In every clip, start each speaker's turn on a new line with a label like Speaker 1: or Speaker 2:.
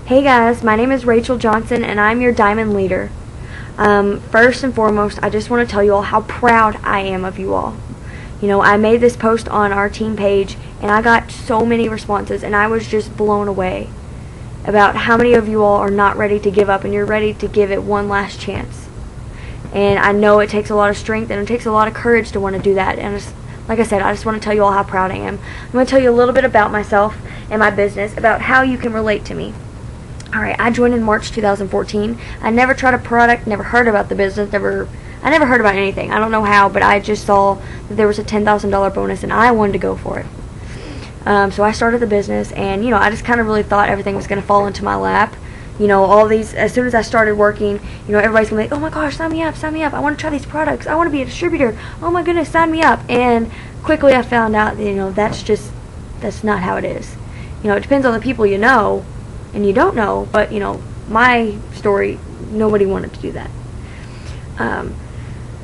Speaker 1: Hey guys, my name is Rachel Johnson and I'm your Diamond Leader. First and foremost, I just want to tell you all how proud I am of you all. You know, I made this post on our team page and I got so many responses and I was just blown away about how many of you all are not ready to give up and you're ready to give it one last chance. And I know it takes a lot of strength and it takes a lot of courage to want to do that. And like I said, I just want to tell you all how proud I am. I'm going to tell you a little bit about myself and my business, about how you can relate to me. Alright, I joined in March 2014. I never tried a product, never heard about the business, I never heard about anything. I don't know how, but I just saw that there was a $10,000 bonus and I wanted to go for it. So I started the business and, you know, I just kind of really thought everything was going to fall into my lap. You know, as soon as I started working, you know, everybody's going to be like, oh my gosh, sign me up, I want to try these products, I want to be a distributor, oh my goodness, sign me up. And quickly I found out that, you know, that's not how it is. You know, it depends on the people you know and you don't know, but, you know, my story, nobody wanted to do that.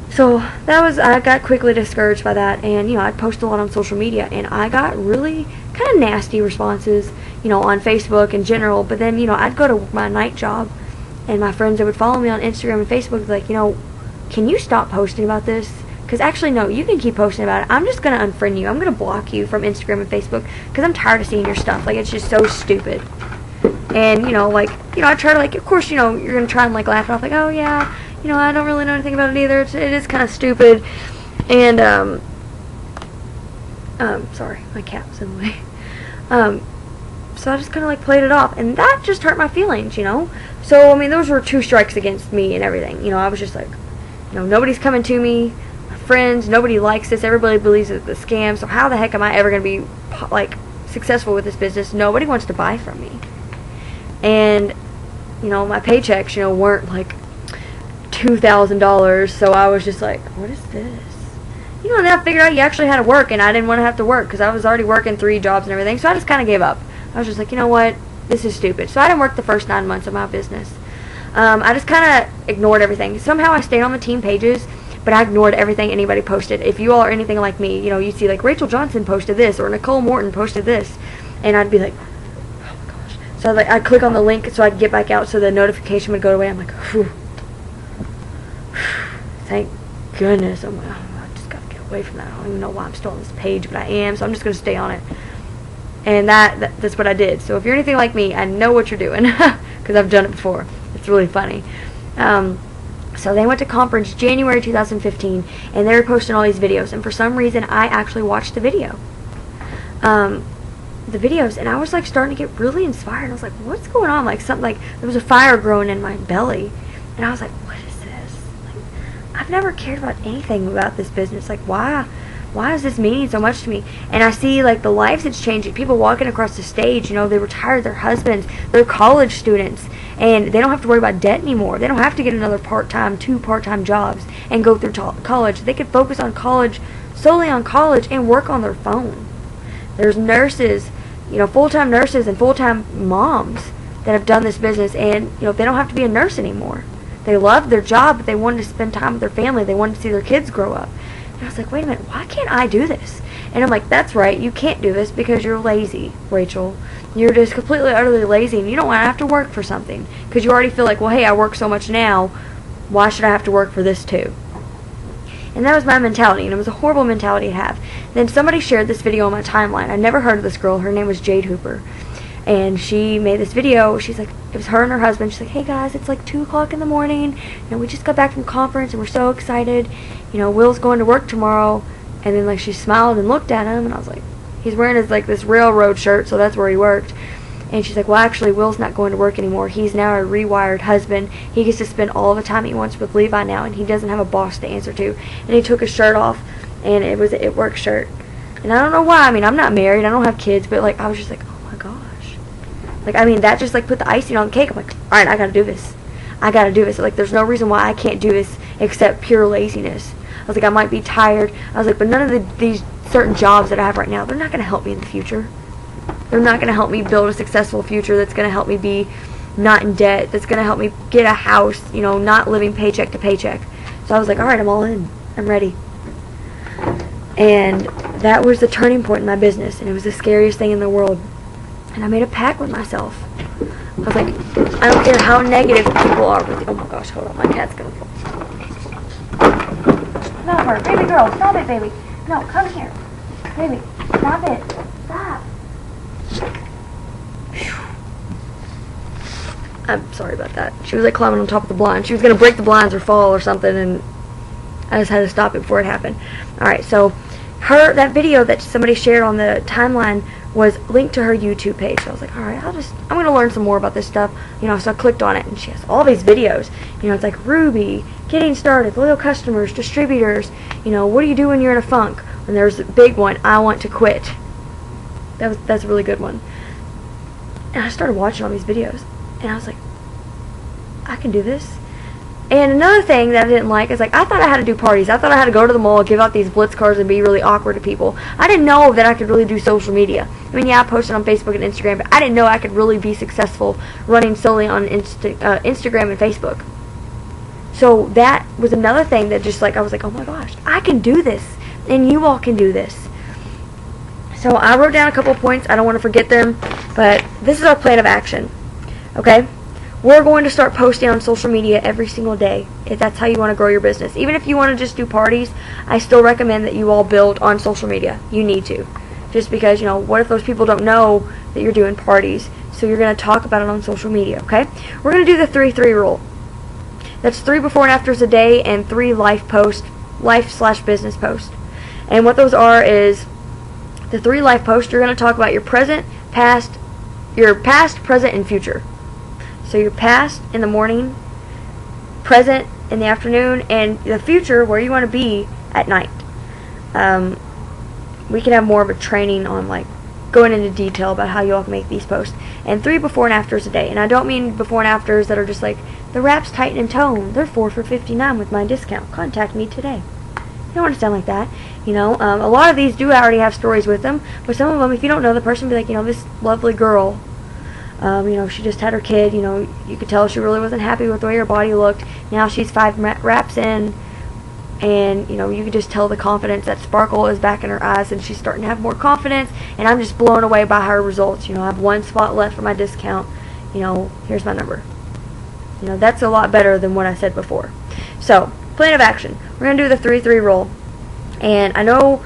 Speaker 1: So I got quickly discouraged by that, and, you know, I'd post a lot on social media, and I got really kind of nasty responses, you know, on Facebook in general, but then, you know, I'd go to my night job, and my friends that would follow me on Instagram and Facebook, like, you know, can you stop posting about this? Because actually, no, you can keep posting about it. I'm just going to unfriend you. I'm going to block you from Instagram and Facebook, because I'm tired of seeing your stuff. Like, it's just so stupid. And, you know, like, you know, I try to, like, of course, you know, you're going to try and, like, laugh it off, like, oh, yeah, you know, I don't really know anything about it either. It is kind of stupid. And, sorry, my cat was in the way. So I just kind of, like, played it off. And that just hurt my feelings, you know. So, I mean, those were 2 strikes against me and everything. You know, I was just like, you know, nobody's coming to me. My friends, nobody likes this. Everybody believes it's a scam. So how the heck am I ever going to be, like, successful with this business? Nobody wants to buy from me. And, you know, my paychecks, you know, weren't like $2,000, so I was just like, what is this? You know, and then I figured out you actually had to work, and I didn't want to have to work, because I was already working 3 jobs and everything, so I just kind of gave up. I was just like, you know what, this is stupid. So I didn't work the first 9 months of my business. I just kind of ignored everything. Somehow I stayed on the team pages, but I ignored everything anybody posted. If you all are anything like me, you know, you see like Rachel Johnson posted this, or Nicole Morton posted this, and I'd be like, so I'd click on the link so I'd get back out so the notification would go away. I'm like, whew. Thank goodness. I'm like, oh, I just got to get away from that. I don't even know why I'm still on this page, but I am, so I'm just going to stay on it. And that's what I did. So if you're anything like me, I know what you're doing, because I've done it before. It's really funny. So they went to conference January 2015, and they were posting all these videos, and for some reason I actually watched the video. The videos, and I was like starting to get really inspired. I was like, what's going on? Like something, like there was a fire growing in my belly, and I was like, what is this? Like, I've never cared about anything about this business. Like, why is this meaning so much to me? And I see like the lives it's changing. People walking across the stage, you know, they retired their husbands, they're college students, and they don't have to worry about debt anymore. They don't have to get another 2 part-time jobs and go through college. They could focus on college, solely on college, and work on their phone. There's nurses, you know, full-time nurses and full-time moms that have done this business, and, you know, they don't have to be a nurse anymore. They love their job, but they wanted to spend time with their family. They wanted to see their kids grow up. And I was like, wait a minute, why can't I do this? And I'm like, that's right, you can't do this because you're lazy, Rachel. You're just completely, utterly lazy, and you don't want to have to work for something because you already feel like, well, hey, I work so much now, why should I have to work for this too? And that was my mentality, and it was a horrible mentality to have. Then somebody shared this video on my timeline. I never heard of this girl. Her name was Jade Hooper. And she made this video. She's like, it was her and her husband. She's like, hey guys, it's like 2 o'clock in the morning. You know, we just got back from conference, and we're so excited. You know, Will's going to work tomorrow. And then, like, she smiled and looked at him, and I was like, he's wearing his, like, this railroad shirt, so that's where he worked. And she's like, well, actually, Will's not going to work anymore. He's now a rewired husband. He gets to spend all the time he wants with Levi now, and he doesn't have a boss to answer to. And he took his shirt off, and it was an It Works shirt. And I don't know why. I mean, I'm not married. I don't have kids. But, like, I was just like, oh, my gosh. Like, I mean, that just, like, put the icing on the cake. I'm like, all right, I got to do this. I got to do this. Like, there's no reason why I can't do this except pure laziness. I was like, I might be tired. I was like, but none of these certain jobs that I have right now, they're not going to help me in the future. They're not going to help me build a successful future that's going to help me be not in debt, that's going to help me get a house, you know, not living paycheck to paycheck. So I was like, all right, I'm all in. I'm ready. And that was the turning point in my business, and it was the scariest thing in the world. And I made a pact with myself. I was like, I don't care how negative people are with you. Oh my gosh, hold on, my cat's gonna fall. Stop her, baby girl, stop it, baby. No, come here. Baby, stop it. Stop. I'm sorry about that. She was like climbing on top of the blind. She was gonna break the blinds or fall or something, and I just had to stop it before it happened. Alright, so that video that somebody shared on the timeline was linked to her YouTube page. So I was like, alright, I'm going to learn some more about this stuff. You know, so I clicked on it, and she has all these videos. You know, it's like Ruby, getting started, loyal customers, distributors, you know, what do you do when you're in a funk? And there's a big one, I want to quit. That's a really good one. And I started watching all these videos, and I was like, I can do this. And another thing that I didn't like is, like, I thought I had to do parties. I thought I had to go to the mall, give out these blitz cards, and be really awkward to people. I didn't know that I could really do social media. I mean, yeah, I posted on Facebook and Instagram, but I didn't know I could really be successful running solely on Instagram and Facebook. So that was another thing that just, like, I was like, oh my gosh, I can do this, and you all can do this. So I wrote down a couple points. I don't want to forget them, but this is our plan of action. Okay? We're going to start posting on social media every single day if that's how you want to grow your business. Even if you want to just do parties, I still recommend that you all build on social media. You need to. Just because, you know, what if those people don't know that you're doing parties? So you're going to talk about it on social media, okay? We're going to do the 3-3 rule. That's 3 before and afters a day and 3 life/business posts. And what those are is the 3 life posts. You're going to talk about your past, present, and future. So your past in the morning, present in the afternoon, and the future where you want to be at night. We can have more of a training on, like, going into detail about how you all can make these posts. And 3 before and afters a day. And I don't mean before and afters that are just like, the wraps tighten and tone. They're 4 for $59 with my discount. Contact me today. You don't want to sound like that. You know, a lot of these do already have stories with them. But some of them, if you don't know the person, be like, you know, this lovely girl, you know, she just had her kid, you know, you could tell she really wasn't happy with the way her body looked. Now she's 5 wraps in, and, you know, you could just tell the confidence, that sparkle is back in her eyes, and she's starting to have more confidence, and I'm just blown away by her results. You know, I have 1 spot left for my discount. You know, here's my number. You know, that's a lot better than what I said before. So, plan of action. We're going to do the 3-3 rule. And I know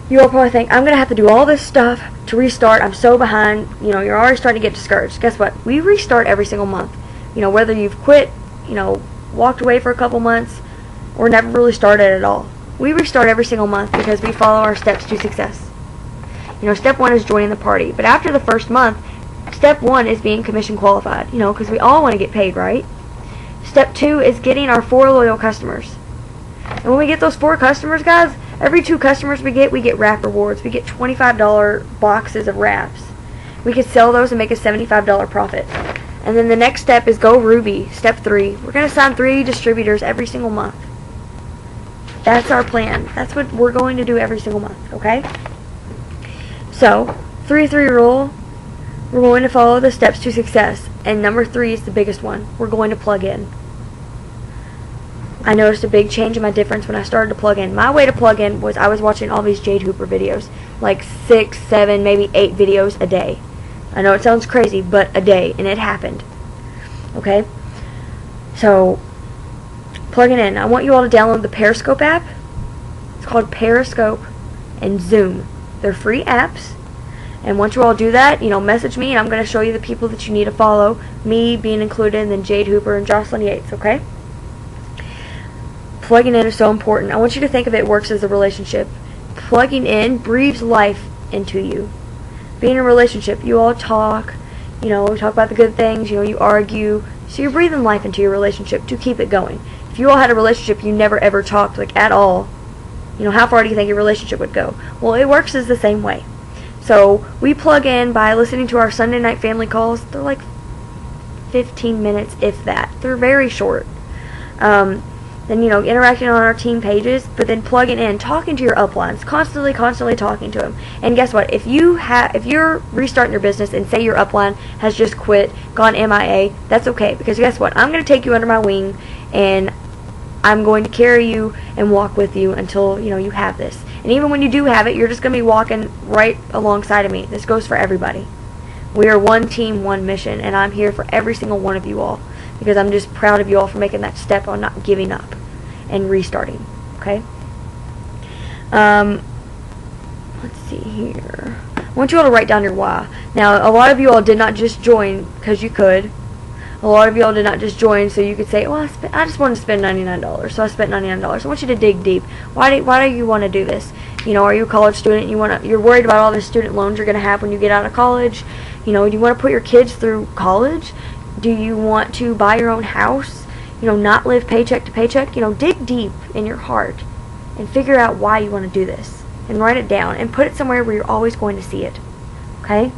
Speaker 1: you all probably think, I'm going to have to do all this stuff to restart. I'm so behind. You know, you're already starting to get discouraged. Guess what? We restart every single month. You know, whether you've quit, you know, walked away for a couple months, or never really started at all. We restart every single month because we follow our steps to success. You know, step 1 is joining the party. But after the first month, step 1 is being commission qualified. You know, because we all want to get paid, right? Step 2 is getting our 4 loyal customers. And when we get those 4 customers, guys, every 2 customers we get wrap rewards. We get $25 boxes of wraps. We could sell those and make a $75 profit. And then the next step is go Ruby. Step 3. We're going to sign 3 distributors every single month. That's our plan. That's what we're going to do every single month, okay? So, 3-3 rule. We're going to follow the steps to success. And number 3 is the biggest one. We're going to plug in. I noticed a big change in my difference when I started to plug in. My way to plug in was I was watching all these Jade Hooper videos. Like 6, 7, maybe 8 videos a day. I know it sounds crazy, but a day. And it happened. Okay? So, plugging in. I want you all to download the Periscope app. It's called Periscope and Zoom. They're free apps. And once you all do that, you know, message me and I'm going to show you the people that you need to follow. Me being included, and then Jade Hooper and Jocelyn Yates, okay? Plugging in is so important. I want you to think of it works as a relationship. Plugging in breathes life into you. Being in a relationship, you all talk, you know, talk about the good things, you know, you argue. So you're breathing life into your relationship to keep it going. If you all had a relationship you never ever talked, like, at all, you know, how far do you think your relationship would go? Well, it works as the same way. So we plug in by listening to our Sunday night family calls. They're like 15 minutes, if that. They're very short. Then, you know, interacting on our team pages, but then plugging in, talking to your uplines, constantly talking to them. And guess what? If you're restarting your business and say your upline has just quit, gone MIA, that's okay, because guess what? I'm going to take you under my wing, and I'm going to carry you and walk with you until, you know, you have this. And even when you do have it, you're just going to be walking right alongside of me. This goes for everybody. We are one team, one mission, and I'm here for every single one of you all because I'm just proud of you all for making that step on not giving up and restarting. Okay? Let's see here. I want you all to write down your why. Now, a lot of you all did not just join because you could. A lot of y'all did not just join so you could say, well, I just wanted to spend $99, so I spent $99. I want you to dig deep. Why do you want to do this? You know, are you a college student? You're worried about all the student loans you're going to have when you get out of college? You know, do you want to put your kids through college? Do you want to buy your own house? You know, not live paycheck to paycheck? You know, dig deep in your heart and figure out why you want to do this. And write it down and put it somewhere where you're always going to see it. Okay?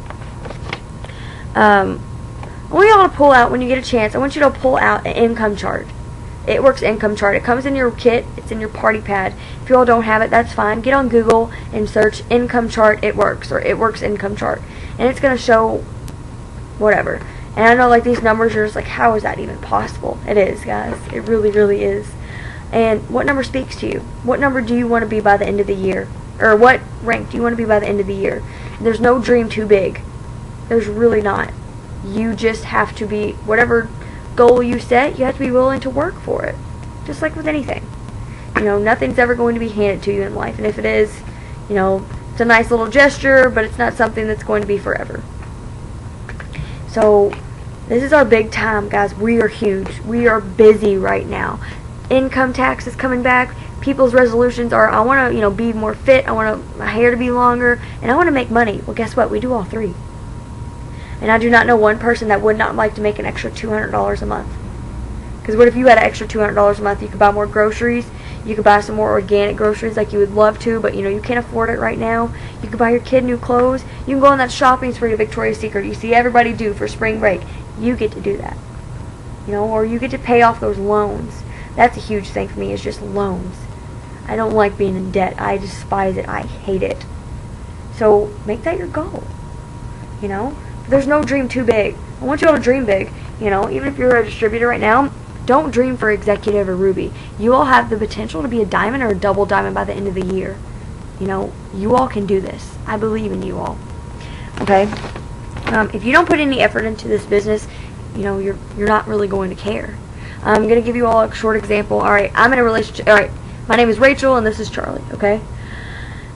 Speaker 1: I want you all to pull out, when you get a chance, I want you to pull out an income chart. It Works income chart. It comes in your kit. It's in your party pad. If you all don't have it, that's fine. Get on Google and search income chart It Works, or It Works income chart. And it's going to show whatever. And I know, like, these numbers are just like, how is that even possible? It is, guys. It really, really is. And what number speaks to you? What number do you want to be by the end of the year? Or what rank do you want to be by the end of the year? There's no dream too big. There's really not. You just have to be, whatever goal you set, you have to be willing to work for it. Just like with anything. You know, nothing's ever going to be handed to you in life. And if it is, you know, it's a nice little gesture, but it's not something that's going to be forever. So, this is our big time, guys. We are huge. We are busy right now. Income tax is coming back. People's resolutions are, I want to, you know, be more fit. I want my hair to be longer. And I want to make money. Well, guess what? We do all three. And I do not know one person that would not like to make an extra $200 a month. Because what if you had an extra $200 a month? You could buy more groceries. You could buy some more organic groceries like you would love to, but you know you can't afford it right now. You could buy your kid new clothes. You can go on that shopping spree to Victoria's Secret. You see everybody do for spring break. You get to do that. You know, or you get to pay off those loans. That's a huge thing for me, is just loans. I don't like being in debt. I despise it. I hate it. So make that your goal. You know? There's no dream too big. I want you all to dream big. You know, even if you're a distributor right now, don't dream for executive or Ruby. You all have the potential to be a diamond or a double diamond by the end of the year. You know, you all can do this. I believe in you all. Okay? If you don't put any effort into this business, you know, you're not really going to care. I'm going to give you all a short example. Alright, I'm in a relationship. Alright, my name is Rachel and this is Charlie. Okay?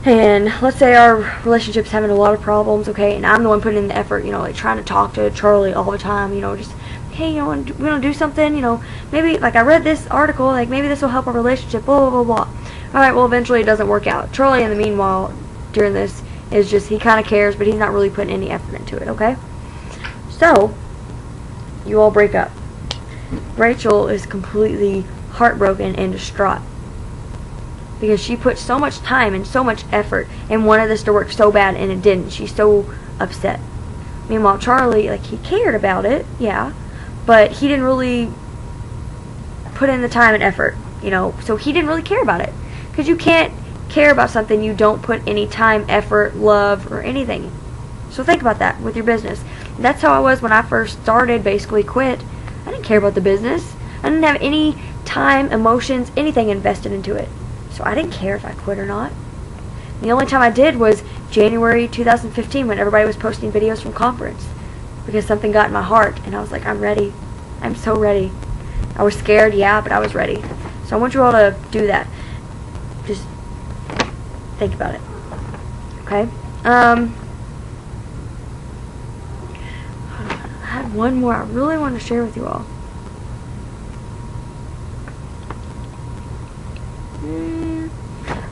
Speaker 1: And let's say our relationship's having a lot of problems, okay, and I'm the one putting in the effort, you know, like trying to talk to Charlie all the time, you know, just, hey, you know, we want to do something, you know, maybe, like, I read this article, like, maybe this will help our relationship, blah, blah, blah, blah. Alright, well, eventually it doesn't work out. Charlie, in the meanwhile, during this, is just, he kind of cares, but he's not really putting any effort into it, okay? So, you all break up. Rachel is completely heartbroken and distraught. Because she put so much time and so much effort and wanted this to work so bad and it didn't. She's so upset. Meanwhile, Charlie, like, he cared about it, yeah, but he didn't really put in the time and effort, you know, so he didn't really care about it. Because you can't care about something you don't put any time, effort, love, or anything. So think about that with your business. That's how I was when I first started, basically quit. I didn't care about the business. I didn't have any time, emotions, anything invested into it. So I didn't care if I quit or not. The only time I did was January 2015 when everybody was posting videos from conference. Because something got in my heart and I was like, I'm ready. I'm so ready. I was scared, yeah, but I was ready. So I want you all to do that. Just think about it. Okay? I had one more I really want to share with you all.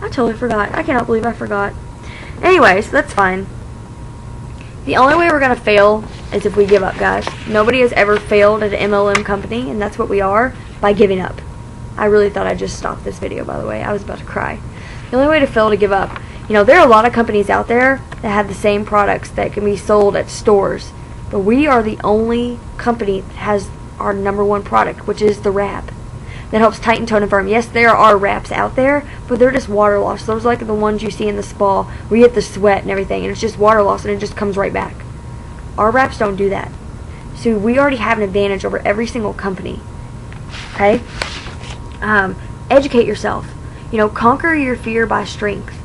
Speaker 1: I totally forgot. I cannot believe I forgot. Anyways, that's fine. The only way we're going to fail is if we give up, guys. Nobody has ever failed at an MLM company, and that's what we are, by giving up. I really thought I'd just stop this video, by the way. I was about to cry. The only way to fail to give up. You know, there are a lot of companies out there that have the same products that can be sold at stores. But we are the only company that has our #1 product, which is the wrap. That helps tighten, tone, and firm. Yes, there are wraps out there, but they're just water loss. Those are like the ones you see in the spa where you get the sweat and everything, and it's just water loss and it just comes right back. Our wraps don't do that. So we already have an advantage over every single company. Okay? Educate yourself. You know, conquer your fear by strength.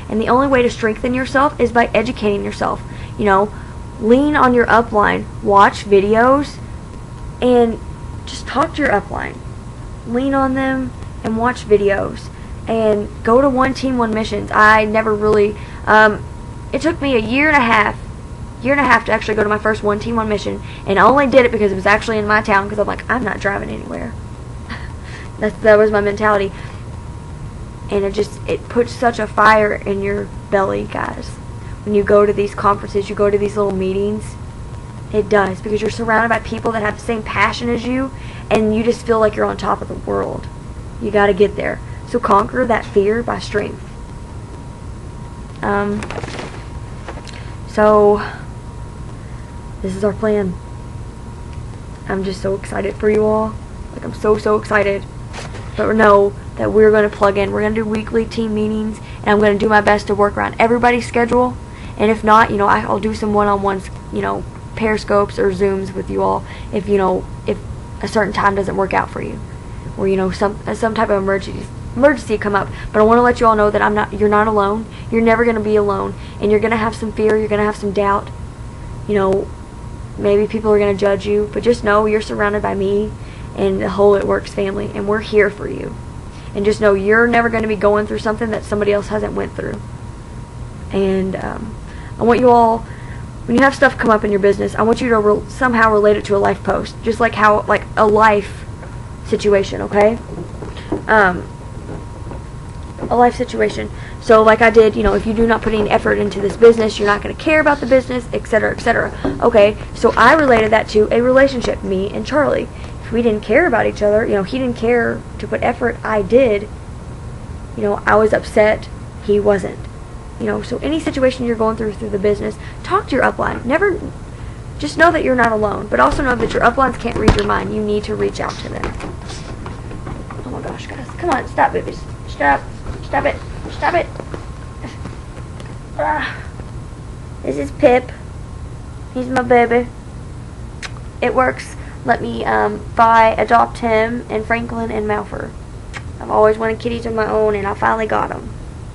Speaker 1: And the only way to strengthen yourself is by educating yourself. You know, lean on your upline, watch videos, and just talk to your upline. Lean on them and watch videos, and go to one team, one missions. I never really, it took me a year and a half to actually go to my first one team, one mission, and I only did it because it was actually in my town, because I'm like, I'm not driving anywhere. That was my mentality. And it puts such a fire in your belly, guys. When you go to these conferences, you go to these little meetings, it does, because you're surrounded by people that have the same passion as you, and you just feel like you're on top of the world. You got to get there. So conquer that fear by strength. So this is our plan. I'm just so excited for you all. Like, I'm so excited. But know that we're going to plug in. We're going to do weekly team meetings, and I'm going to do my best to work around everybody's schedule. And if not, I'll do some one-on-ones, Periscopes or Zooms with you all if a certain time doesn't work out for you, or some type of emergency come up. But I want to let you all know that you're not alone. You're never going to be alone, and you're going to have some fear, you're going to have some doubt. Maybe people are going to judge you, but just know you're surrounded by me and the whole It Works family, and we're here for you. And just know you're never going to be going through something that somebody else hasn't went through. And I want you all, when you have stuff come up in your business, I want you to somehow relate it to a life post, just like a life situation, okay? A life situation. So like I did, if you do not put any effort into this business, you're not going to care about the business, etc., etc. Okay, so I related that to a relationship, me and Charlie. If we didn't care about each other, he didn't care to put effort, I did. I was upset, he wasn't. So any situation you're going through the business, talk to your upline. Just know that you're not alone, but also know that your uplines can't read your mind. You need to reach out to them. Oh my gosh, guys. Come on, stop, babies. Stop. Stop it. Stop it. This is Pip. He's my baby. It Works. Let me adopt him and Franklin and Malfour. I've always wanted kitties of my own, and I finally got them.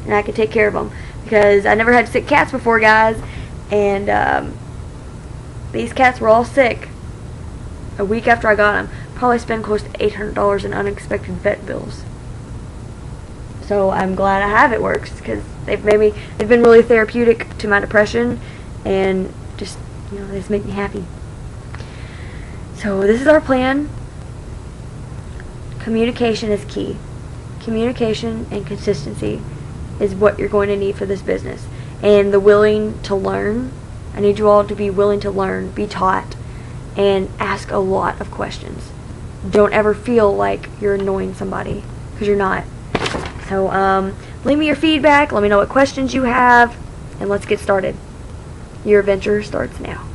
Speaker 1: And I can take care of them. Because I never had sick cats before, guys. And these cats were all sick a week after I got them. Probably spent close to $800 in unexpected vet bills. So I'm glad I have It Works, because they've been really therapeutic to my depression, and just they just make me happy. So this is our plan. Communication is key. Communication and consistency is what you're going to need for this business. And the willing to learn. I need you all to be willing to learn, be taught, and ask a lot of questions. Don't ever feel like you're annoying somebody, because you're not. So leave me your feedback. Let me know what questions you have, and let's get started. Your adventure starts now.